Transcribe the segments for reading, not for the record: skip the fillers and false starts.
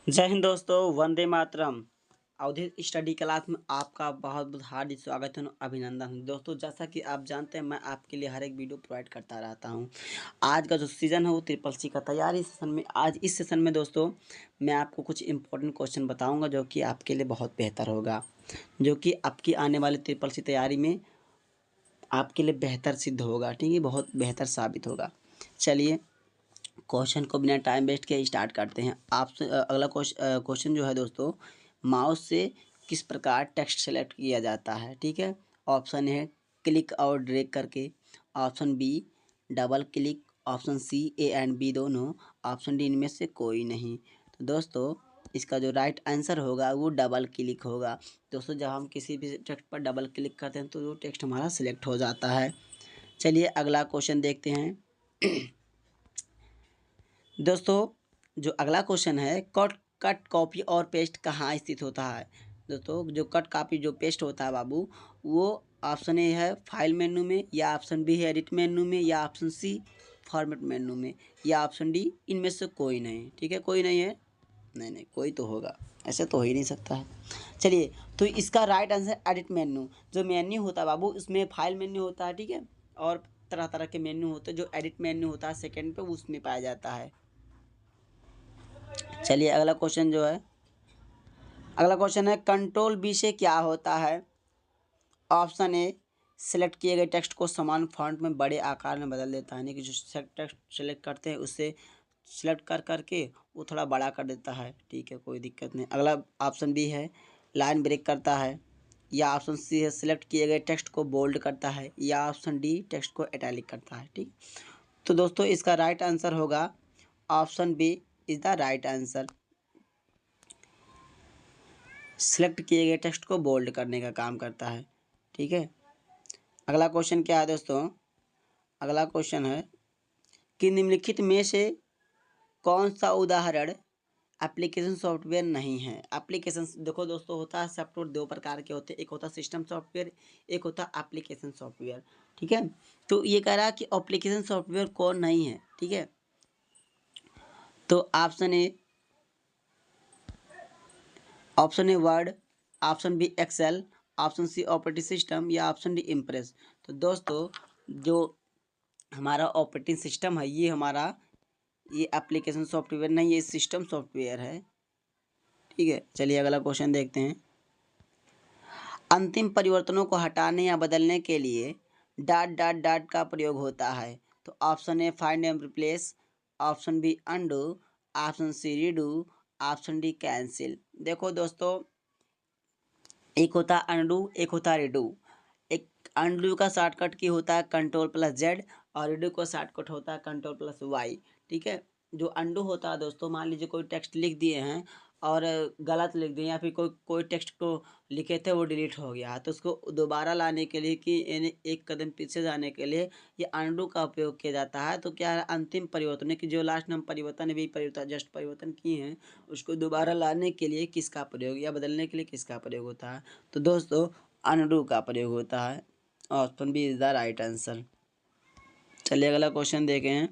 जय हिंद दोस्तों, वंदे मातरम। अवधि स्टडी क्लास में आपका बहुत बहुत हार्दिक स्वागत है, अभिनंदन है। दोस्तों, जैसा कि आप जानते हैं, मैं आपके लिए हर एक वीडियो प्रोवाइड करता रहता हूं। आज का जो सीज़न है वो ट्रिपल सी का तैयारी सेशन में, आज इस सेशन में दोस्तों मैं आपको कुछ इंपॉर्टेंट क्वेश्चन बताऊंगा जो कि आपके लिए बहुत बेहतर होगा, जो कि आपकी आने वाली ट्रिपल सी तैयारी में आपके लिए बेहतर सिद्ध होगा। ठीक है, बहुत बेहतर साबित होगा। चलिए क्वेश्चन को बिना टाइम वेस्ट किए स्टार्ट करते हैं। आपसे अगला क्वेश्चन जो है दोस्तों, माउस से किस प्रकार टेक्स्ट सेलेक्ट किया जाता है। ठीक है, ऑप्शन है क्लिक और ड्रैग करके, option B double click, option C A and B दोनों, ऑप्शन डी इनमें से कोई नहीं। तो दोस्तों इसका जो राइट आंसर होगा वो डबल क्लिक होगा। दोस्तों जब हम किसी भी टेक्स्ट पर डबल क्लिक करते हैं तो वो टेक्स्ट हमारा सिलेक्ट हो जाता है। चलिए अगला क्वेश्चन देखते हैं। दोस्तों जो अगला क्वेश्चन है, कट कट कॉपी और पेस्ट कहाँ स्थित होता है। दोस्तों जो कट कॉपी जो पेस्ट होता है बाबू, वो ऑप्शन ए है फाइल मेनू में, या ऑप्शन बी है एडिट मेनू में, या ऑप्शन सी फॉर्मेट मेनू में, या ऑप्शन डी इनमें से कोई नहीं। ठीक है, कोई नहीं है, नहीं नहीं कोई तो होगा, ऐसे तो हो ही नहीं सकता है। चलिए तो इसका राइट आंसर एडिट मेन्यू। जो मेन्यू होता है बाबू, उसमें फाइल मेन्यू होता है, ठीक है, और तरह तरह के मेन्यू होते हैं। जो एडिट मेन्यू होता है सेकेंड पे, उसमें पाया जाता है। चलिए अगला क्वेश्चन जो है, अगला क्वेश्चन है कंट्रोल बी से क्या होता है। ऑप्शन ए सिलेक्ट किए गए टेक्स्ट को समान फॉन्ट में बड़े आकार में बदल देता है, यानी कि जो टेक्स्ट सेलेक्ट करते हैं उससे सिलेक्ट कर करके वो थोड़ा बड़ा कर देता है। ठीक है, कोई दिक्कत नहीं। अगला ऑप्शन बी है लाइन ब्रेक करता है, या ऑप्शन सी है सिलेक्ट किए गए टेक्स्ट को बोल्ड करता है, या ऑप्शन डी टेक्स्ट को इटैलिक करता है। ठीक, तो दोस्तों इसका राइट आंसर होगा option B is the right answer. Select किए गए टेक्स्ट को बोल्ड करने का काम करता है। ठीक है, अगला क्वेश्चन क्या है दोस्तों, अगला क्वेश्चन है कि निम्नलिखित में से कौन सा उदाहरण एप्लीकेशन सॉफ्टवेयर नहीं है। एप्लीकेशन देखो दोस्तों, होता है सॉफ्टवेयर दो प्रकार के होते हैं, एक होता है सिस्टम सॉफ्टवेयर, एक होता है एप्लीकेशन सॉफ्टवेयर। ठीक है, तो ये कह रहा है कि एप्लीकेशन सॉफ्टवेयर कौन नहीं है। ठीक है, तो option A Word, option B Excel, option C operating system, या ऑप्शन डी इम्प्रेस। तो दोस्तों जो हमारा ऑपरेटिंग सिस्टम है, ये हमारा ये एप्लीकेशन सॉफ्टवेयर नहीं, ये सिस्टम सॉफ्टवेयर है। ठीक है, चलिए अगला क्वेश्चन देखते हैं। अंतिम परिवर्तनों को हटाने या बदलने के लिए डॉट डॉट डॉट का प्रयोग होता है। तो option A find and replace, option B undo, option C redo, option D cancel. देखो दोस्तों, एक होता है अनडू, एक होता है रिडू। एक अनडू का शॉर्टकट की होता है कंट्रोल प्लस जेड, और रिडू का शॉर्टकट होता है कंट्रोल प्लस वाई। ठीक है, जो अनडू होता है दोस्तों, मान लीजिए कोई टेक्स्ट लिख दिए हैं और गलत लिख दिए, या फिर कोई कोई टेक्स्ट को लिखे थे वो डिलीट हो गया, तो उसको दोबारा लाने के लिए कि यानी एक कदम पीछे जाने के लिए ये अनडू का उपयोग किया जाता है। तो क्या है, अंतिम परिवर्तन की जो लास्ट में हम परिवर्तन भी परिवर्तन जस्ट परिवर्तन किए हैं, उसको दोबारा लाने के लिए किसका प्रयोग या बदलने के लिए किसका प्रयोग होता है। तो दोस्तों अनडू का प्रयोग होता है। Option B is the right answer. चलिए अगला क्वेश्चन देखें हैं।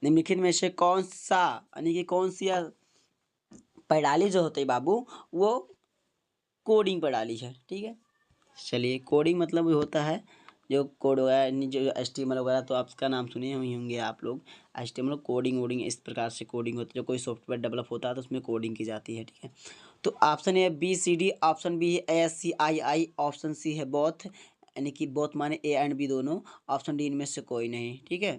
निम्नलिखित में से कौन सा, यानी कि कौन सी प्रणाली जो होती है बाबू, वो कोडिंग प्रणाली है। ठीक है, चलिए कोडिंग मतलब होता है जो कोड वगैरह, यानी जो HTML वगैरह, तो आपका नाम सुने हुए होंगे आप लोग। HTML कोडिंग वोडिंग इस प्रकार से कोडिंग होती है। जो कोई सॉफ्टवेयर डेवलप होता है तो उसमें कोडिंग की जाती है। ठीक है, तो option A B C D, option B है ASCII, ऑप्शन सी है बोथ, यानी कि बोथ माने ए एंड बी दोनों, ऑप्शन डी इनमें से कोई नहीं। ठीक है,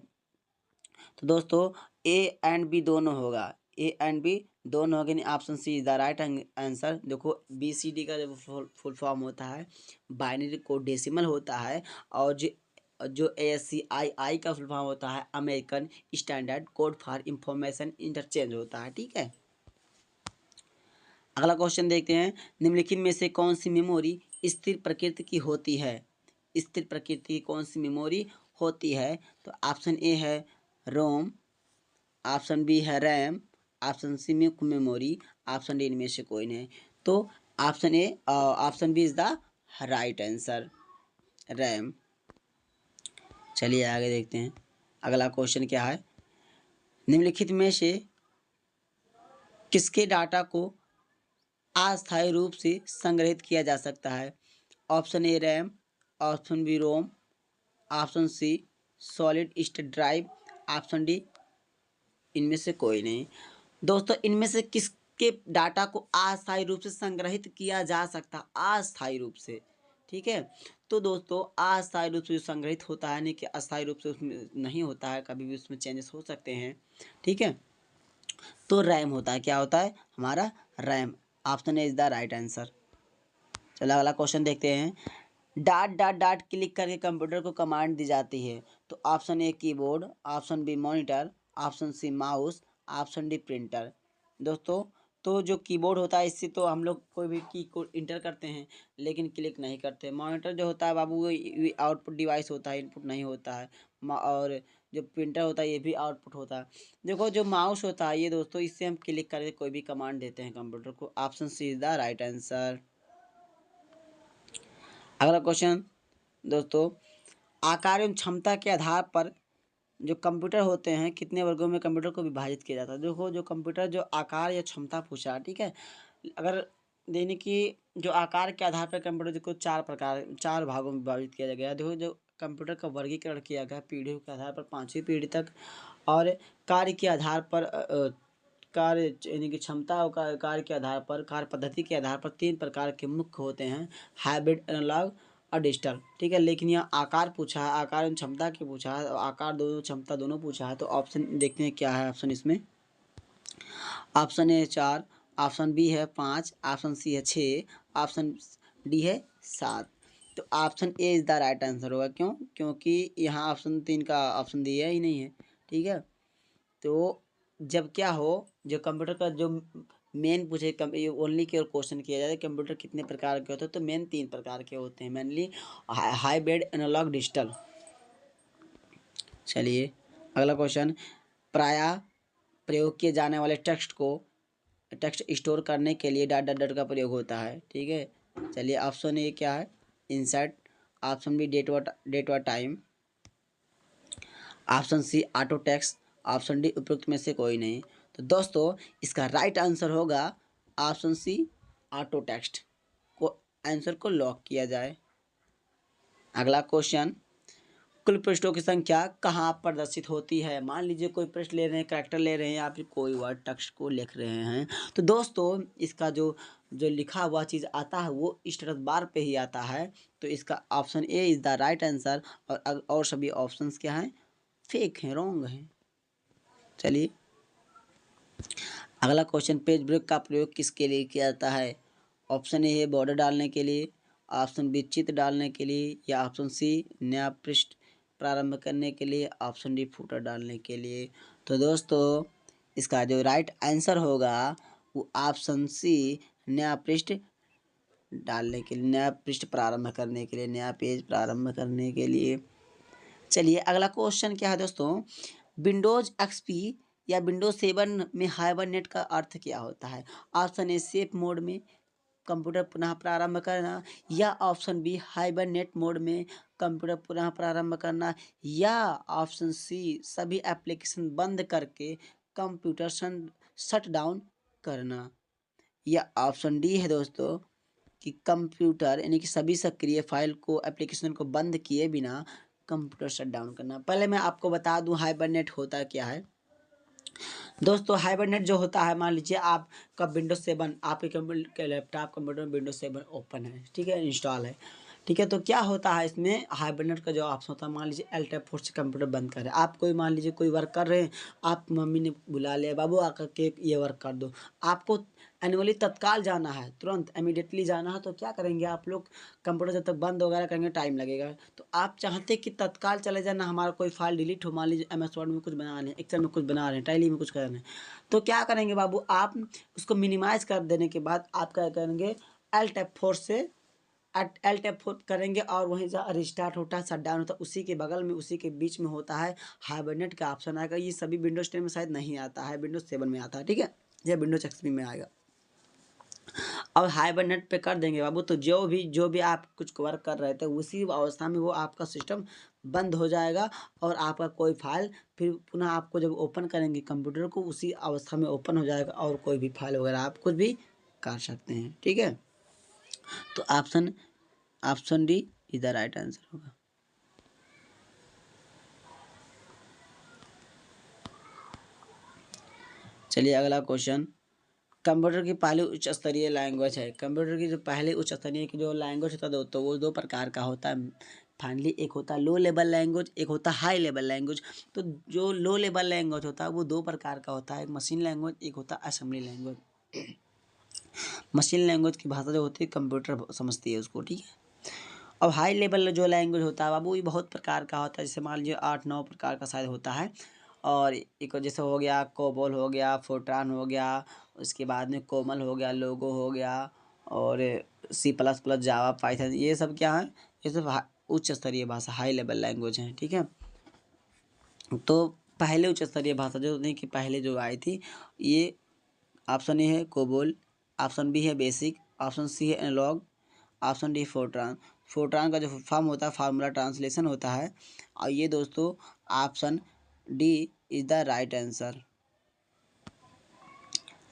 तो दोस्तों ए एंड बी दोनों होगा, ए एंड बी दोनों होगा, option C is the right answer. देखो BCD का जो फुल फॉर्म होता है बाइनरी कोड डेसिमल होता है, और जो जो ASCII का फुल फॉर्म होता है American standard code for information interchange होता है। ठीक है, अगला क्वेश्चन देखते हैं। निम्नलिखित में से कौन सी मेमोरी स्थिर प्रकृति की होती है। स्थिर प्रकृति की कौन सी मेमोरी होती है। तो ऑप्शन ए है रोम, ऑप्शन बी है रैम, ऑप्शन सी मुख्य मेमोरी, ऑप्शन डी इनमें से कोई नहीं। तो option B is the right answer, RAM. चलिए आगे देखते हैं, अगला क्वेश्चन क्या है। निम्नलिखित में से किसके डाटा को अस्थायी रूप से संग्रहित किया जा सकता है? Option A RAM, option B ROM, option C solid state drive, option D इनमें से कोई नहीं। दोस्तों इनमें से किसके डाटा को अस्थायी रूप से संग्रहित किया जा सकता, अस्थायी रूप से, ठीक है। तो दोस्तों अस्थायी रूप से जो संग्रहित होता है, नहीं कि अस्थायी रूप से उसमें नहीं होता है, कभी भी उसमें चेंजेस हो सकते हैं, ठीक है। तो रैम होता है, क्या होता है हमारा RAM. Option A is the right answer. चलो अगला क्वेश्चन देखते हैं। डाट डाट डाट क्लिक करके कंप्यूटर को कमांड दी जाती है। तो option A keyboard, option B monitor, option C mouse, option D printer. दोस्तों तो जो कीबोर्ड होता है इससे तो हम लोग कोई भी की को इंटर करते हैं लेकिन क्लिक नहीं करते। मॉनिटर जो होता है बाबू वो आउटपुट डिवाइस होता है, इनपुट नहीं होता है। और जो प्रिंटर होता है ये भी आउटपुट होता है। देखो जो माउस होता है ये दोस्तों इससे हम क्लिक करके कोई भी कमांड देते हैं कंप्यूटर को। Option C is the right answer. अगला क्वेश्चन दोस्तों, आकार एवं क्षमता के आधार पर जो कंप्यूटर होते हैं कितने वर्गों में कंप्यूटर को विभाजित किया जाता है? देखो जो कंप्यूटर जो आकार या क्षमता पूछा, ठीक है। अगर देने की जो आकार के आधार पर कंप्यूटर को चार भागों में विभाजित किया गया है। देखो जो कंप्यूटर का वर्गीकरण किया गया पीढ़ियों के आधार पर 5वीं पीढ़ी तक, और कार्य के आधार पर कार्य यानी कि क्षमता और कार्य के आधार पर, कार्य पद्धति के आधार पर 3 प्रकार के मुख्य होते हैं, हाइब्रिड, एनालॉग और डिजिटल, ठीक है। लेकिन यहाँ आकार पूछा है, आकार एवं क्षमता की पूछा है, आकार दोनों क्षमता दोनों पूछा है। तो ऑप्शन देखते हैं क्या है ऑप्शन इसमें। ऑप्शन ए 4, ऑप्शन बी है 5, ऑप्शन सी है 6, ऑप्शन डी है 7। तो option A is the right answer होगा। क्यों? क्योंकि यहाँ ऑप्शन 3 का ऑप्शन दिया ही नहीं है, ठीक है। तो जब क्या हो, जो कंप्यूटर का जो मेन पूछे ओनली केवल क्वेश्चन किया जाए कंप्यूटर कितने प्रकार के होते हैं, तो मेन 3 प्रकार के होते हैं मेनली, हाइब्रिड, एनालॉग, डिजिटल। चलिए अगला क्वेश्चन, प्रायः प्रयोग किए जाने वाले टेक्स्ट स्टोर करने के लिए डॉट डॉट डॉट का प्रयोग होता है, ठीक है। चलिए ऑप्शन ए क्या है इंसर्ट, ऑप्शन बी डेट व time, option C auto text, option D उपयुक्त में से कोई नहीं। तो दोस्तों इसका राइट आंसर होगा ऑप्शन सी ऑटो टेक्स्ट। को आंसर को लॉक किया जाए। अगला क्वेश्चन, कुल पृष्ठों की संख्या कहाँ प्रदर्शित होती है? मान लीजिए कोई पृष्ठ ले रहे हैं, कैरेक्टर ले रहे हैं या फिर कोई वर्ड टेक्स्ट को लिख रहे हैं, तो दोस्तों इसका जो जो लिखा हुआ चीज़ आता है वो स्टेटस बार पे ही आता है। तो इसका option A is the right answer. और सभी ऑप्शंस क्या हैं? फेक हैं, रॉन्ग हैं। चलिए अगला क्वेश्चन, पेज ब्रेक का प्रयोग किसके लिए किया जाता है? ऑप्शन ए है बॉर्डर डालने के लिए, ऑप्शन बी चित्र डालने के लिए, या ऑप्शन सी नया पृष्ठ प्रारंभ करने के लिए, ऑप्शन डी फुटर डालने के लिए। तो दोस्तों इसका जो राइट आंसर होगा वो ऑप्शन सी नया पृष्ठ डालने के लिए, नया पृष्ठ प्रारंभ करने के लिए, नया पेज प्रारंभ करने के लिए। चलिए अगला क्वेश्चन क्या है दोस्तों, विंडोज एक्सपी या विंडोज 7 में हाइबरनेट का अर्थ क्या होता है? ऑप्शन ए सेफ मोड में कंप्यूटर पुनः प्रारंभ करना, या ऑप्शन बी हाइबरनेट मोड में कंप्यूटर पुनः प्रारंभ करना, या ऑप्शन सी सभी एप्लीकेशन बंद करके कंप्यूटर शट डाउन करना, या ऑप्शन डी है दोस्तों कि कंप्यूटर यानी कि सभी सक्रिय फाइल को एप्लीकेशन को बंद किए बिना कंप्यूटर शट डाउन करना। पहले मैं आपको बता दूं हाइबरनेट होता क्या है। दोस्तों हाइबरनेट जो होता है, मान लीजिए आपका विंडोज 7 आपके कंप्यूटर के लैपटॉप कंप्यूटर में विंडोज 7 ओपन है, ठीक है, इंस्टॉल है, ठीक है। तो क्या होता है इसमें हाइबरनेट का जो ऑप्शन होता है, मान लीजिए Alt F4 से कंप्यूटर बंद कर रहे हैं आप, कोई मान लीजिए कोई वर्क कर रहे हैं, आप मम्मी ने बुला लिया बाबू आकर के ये वर्क कर दो, आपको एनुअली तत्काल जाना है, तुरंत इमीडिएटली जाना है, तो क्या करेंगे आप लोग, कंप्यूटर जब तक बंद वगैरह करेंगे टाइम लगेगा। तो आप चाहते कि तत्काल चले जाना, हमारा कोई फाइल डिलीट हो, मान लीजिए MS वर्ड में कुछ बना रहे हैं, एक्सेल में कुछ बना रहे हैं, टैली में कुछ कर रहे हैं, तो क्या करेंगे बाबू, आप उसको मिनिमाइज कर देने के बाद आप क्या करेंगे, Alt F4 से Alt F4 करेंगे और वहीं जहाँ रिस्टार्ट होता है, शट डाउन होता है, उसी के बगल में उसी के बीच में होता है हाइबरनेट का ऑप्शन आएगा। ये सभी विंडोज 10 में शायद नहीं आता है, विंडोज 7 में आता है, ठीक है, यह विंडोज XP में आएगा। और हाइबरनेट पे कर देंगे बाबू, तो जो भी आप कुछ वर्क कर रहे थे उसी अवस्था में वो आपका सिस्टम बंद हो जाएगा और आपका कोई फाइल फिर पुनः आपको जब ओपन करेंगे कंप्यूटर को उसी अवस्था में ओपन हो जाएगा और कोई भी फाइल वगैरह आप कुछ भी कर सकते हैं। ठीक है, तो option D is the right answer होगा। चलिए अगला क्वेश्चन, कंप्यूटर की पहली उच्च स्तरीय लैंग्वेज है। कंप्यूटर की जो पहले उच्च स्तरीय की जो लैंग्वेज होता है तो वो दो प्रकार का होता है। फाइनली एक होता है लो लेवल लैंग्वेज, एक होता है हाई लेवल लैंग्वेज। तो जो लो लेवल लैंग्वेज होता है वो दो प्रकार का होता है, एक मशीन लैंग्वेज, एक होता है असेंबली लैंग्वेज। मशीन लैंग्वेज की भाषा जो होती है कंप्यूटर समझती है उसको। ठीक है, अब हाई लेवल जो लैंग्वेज होता है बाबू ये बहुत प्रकार का होता है, जैसे मान लीजिए 8-9 प्रकार का शायद होता है। और एक जैसे हो गया कोबोल हो गया, फोर्ट्रान हो गया, उसके बाद में कोमल हो गया, लोगो हो गया, और C++, जावा, पाइथन, ये सब क्या है, ये सब उच्च स्तरीय भाषा हाई लेवल लैंग्वेज हैं। ठीक है, तो पहले उच्च स्तरीय भाषा जो नहीं कि पहले जो आई थी, ये ऑप्शन ए है कोबोल, ऑप्शन बी है बेसिक, ऑप्शन सी है analog, option D FORTRAN. FORTRAN का जो फॉर्म होता है फार्मूला ट्रांसलेशन होता है। और ये दोस्तों option D is the right answer.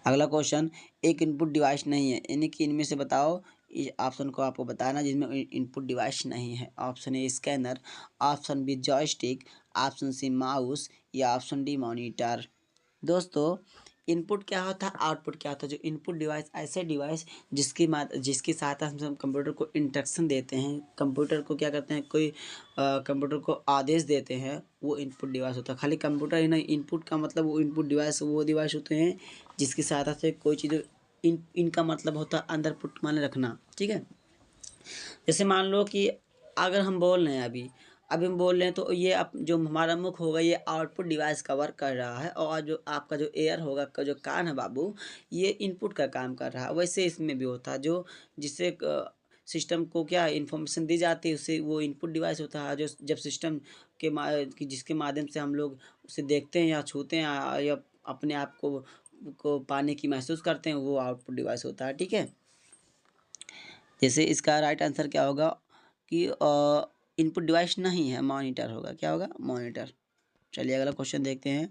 अगला क्वेश्चन, एक इनपुट डिवाइस नहीं है, यानी कि इनमें से बताओ इस ऑप्शन को आपको बताना जिसमें इनपुट डिवाइस नहीं है। Option A scanner, option B joystick, option C mouse या ऑप्शन डी मॉनिटर। दोस्तों इनपुट क्या होता है, आउटपुट क्या होता है। जो इनपुट डिवाइस ऐसे डिवाइस जिसकी सहायता से हम कंप्यूटर को इंस्ट्रक्शन देते हैं, कंप्यूटर को क्या करते हैं, कोई कंप्यूटर को आदेश देते हैं, वो इनपुट डिवाइस होता है। खाली कंप्यूटर ही नहीं, इनपुट का मतलब वो इनपुट डिवाइस वो डिवाइस होते हैं जिसकी सहायता से कोई चीज़ इनका मतलब होता है अंदर पुट मान रखना। ठीक है, जैसे मान लो कि अगर हम बोल रहे हैं अभी हम बोल रहे हैं तो ये जो हमारा मुख होगा ये आउटपुट डिवाइस का वर्क कर रहा है, और जो आपका जो एयर होगा का जो कान है बाबू ये इनपुट का काम कर रहा है। वैसे इसमें भी होता है, जो जिससे सिस्टम को क्या इन्फॉर्मेशन दी जाती है उसे वो इनपुट डिवाइस होता है। जो जब सिस्टम जिसके माध्यम से हम लोग उसे देखते हैं या छूते हैं या अपने आप को पाने की महसूस करते हैं, वो आउटपुट डिवाइस होता है। ठीक है, जैसे इसका राइट आंसर क्या होगा कि इनपुट डिवाइस नहीं है, मॉनिटर होगा। क्या होगा, मॉनिटर। चलिए अगला क्वेश्चन देखते हैं,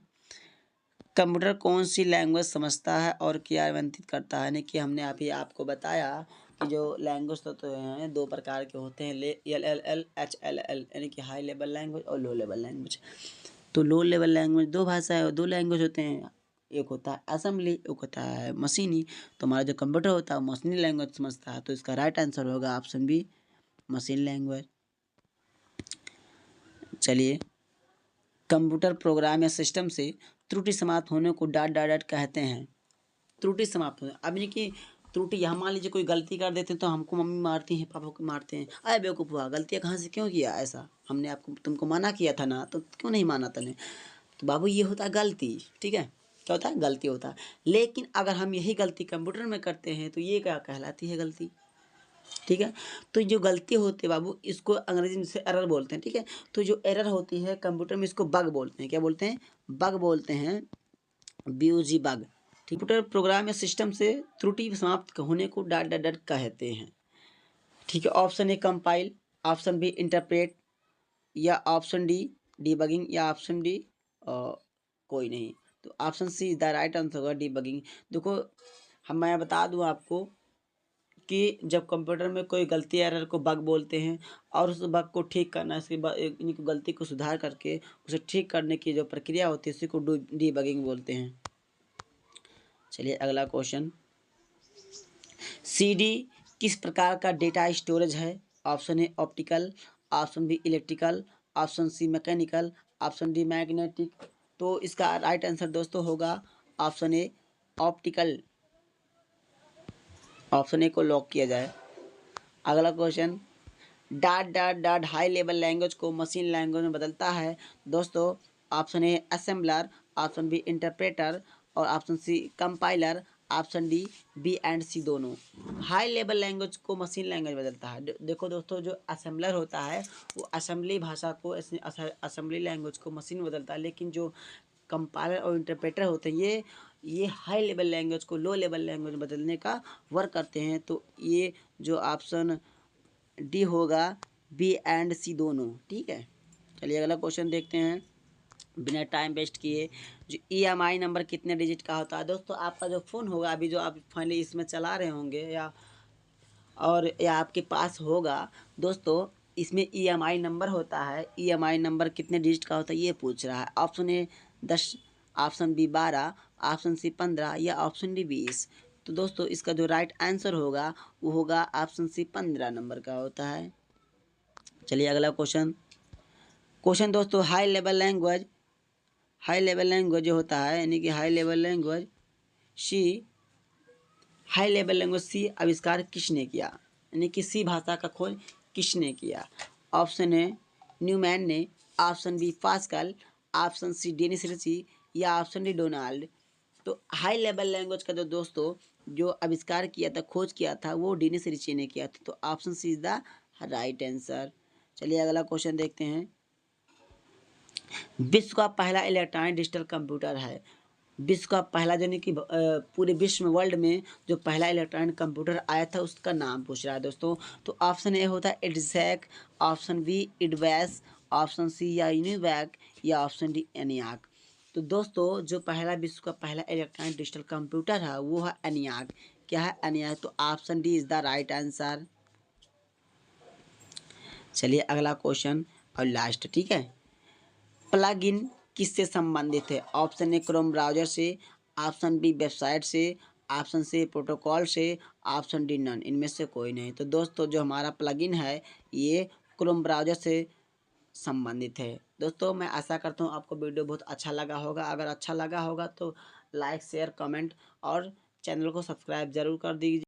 कंप्यूटर कौन सी लैंग्वेज समझता है और क्रियान्वित करता है। यानी कि हमने अभी आपको बताया कि जो लैंग्वेज तो हैं दो प्रकार के होते हैं, LLL HLL, यानी कि हाई लेवल लैंग्वेज और लो लेवल लैंग्वेज। तो लो लेवल लैंग्वेज दो भाषा है, दो लैंग्वेज होते हैं, एक होता है असेंबली, एक होता है मशीनी। तो हमारा जो कंप्यूटर होता है वो मशीनी लैंग्वेज समझता है, तो इसका राइट आंसर होगा ऑप्शन बी, मशीन लैंग्वेज। चलिए, कंप्यूटर प्रोग्राम या सिस्टम से त्रुटि समाप्त होने को डॉट डॉट डॉट कहते हैं। त्रुटि समाप्त होने, अब यानी कि त्रुटि, यहाँ मान लीजिए कोई गलती कर देते हैं तो हमको मम्मी मारती हैं, पापा को मारते हैं, अरे बेवकूफ़ हुआ, गलतियाँ कहाँ से क्यों किया ऐसा, हमने आपको तुमको मना किया था ना, तो क्यों नहीं माना तूने। तो बाबू ये होता है गलती। ठीक है, क्या होता है, गलती होता है। लेकिन अगर हम यही गलती कंप्यूटर में करते हैं तो ये क्या कहलाती है, गलती। ठीक है, तो जो गलती होती है बाबू इसको अंग्रेजी में से एरर बोलते हैं। ठीक है, तो जो एरर होती है कंप्यूटर में इसको बग बोलते हैं। क्या बोलते हैं, बग बोलते हैं, BUG बग। ठीक, कंप्यूटर प्रोग्राम या सिस्टम से त्रुटि समाप्त होने को डॉट डॉट डॉट कहते हैं। ठीक है, option A compile, option B interpret, या ऑप्शन डी डीबगिंग, या ऑप्शन डी कोई नहीं। तो option C the right answer होगा, डीबगिंग। देखो मैं बता दूं आपको कि जब कंप्यूटर में कोई गलती एरर को बग बोलते हैं और उस बग को ठीक करना, इसके बाद इनकी गलती को सुधार करके उसे ठीक करने की जो प्रक्रिया होती है उसी को डीबगिंग बोलते हैं। चलिए अगला क्वेश्चन, CD किस प्रकार का डेटा स्टोरेज है। Option A optical, option B electrical, option C mechanical, option D magnetic. तो इसका राइट आंसर दोस्तों होगा option A optical. Option A को लॉक किया जाए। अगला question, dot dot dot high level language को मशीन लैंग्वेज में बदलता है। दोस्तों option A assembler, option B interpreter, और option C compiler, option D B and C दोनों। हाई लेवल लैंग्वेज को मशीन लैंग्वेज बदलता है। देखो दोस्तों जो असेंबलर होता है वो असेंबली भाषा को असेंबली लैंग्वेज को मशीन में बदलता है, लेकिन जो कंपाइलर और इंटरप्रेटर होते हैं ये हाई लेवल लैंग्वेज को लो लेवल लैंग्वेज में बदलने का वर्क करते हैं। तो ये जो ऑप्शन डी होगा, बी एंड सी दोनों। ठीक है, चलिए अगला क्वेश्चन देखते हैं बिना टाइम वेस्ट किए। जो EMI नंबर कितने डिजिट का होता है? दोस्तों आपका जो फ़ोन होगा अभी जो आप फाइनली इसमें चला रहे होंगे या आपके पास होगा दोस्तों, इसमें EMI नंबर होता है। EMI नंबर कितने डिजिट का होता है ये पूछ रहा है। Option A 10, option B 12, option C 15 या ऑप्शन डी 20। तो दोस्तों इसका जो राइट आंसर होगा वो होगा ऑप्शन सी 15 नंबर का होता है। चलिए अगला क्वेश्चन दोस्तों, हाई लेवल लैंग्वेज जो होता है यानी कि हाई लेवल लैंग्वेज सी आविष्कार किसने किया? यानी कि सी भाषा का खोज किसने किया? ऑप्शन ए न्यूमैन ने, option B Pascal, option C Dennis Ritchie या ऑप्शन डी डोनाल्ड। तो हाई लेवल लैंग्वेज का जो दोस्तों जो आविष्कार किया था, खोज किया था, वो डेनिस रिची ने किया था। तो option C is the right answer. चलिए अगला क्वेश्चन देखते हैं। विश्व का पहला इलेक्ट्रॉनिक डिजिटल कंप्यूटर है। विश्व का पहला यानी कि पूरे विश्व में, वर्ल्ड में जो पहला इलेक्ट्रॉनिक कंप्यूटर आया था उसका नाम पूछ रहा है दोस्तों। तो ऑप्शन ए होता है इडसैक, ऑप्शन बी इडवैस, ऑप्शन सी या यूनिवैक या ऑप्शन डी एनियाक। तो दोस्तों जो पहला विश्व का पहला इलेक्ट्रॉनिक डिजिटल कंप्यूटर है वो है एनियाक। क्या है? एनियाक। तो option D is the right answer. चलिए अगला क्वेश्चन और लास्ट। ठीक है, प्लग इन किससे संबंधित है? ऑप्शन ए क्रोम ब्राउजर से, ऑप्शन बी वेबसाइट से, ऑप्शन सी प्रोटोकॉल से, ऑप्शन डी नन। इनमें से कोई नहीं। तो दोस्तों जो हमारा प्लग इन है ये क्रोम ब्राउजर से संबंधित है। दोस्तों मैं आशा करता हूँ आपको वीडियो बहुत अच्छा लगा होगा। अगर अच्छा लगा होगा तो लाइक शेयर कमेंट और चैनल को सब्सक्राइब ज़रूर कर दीजिए।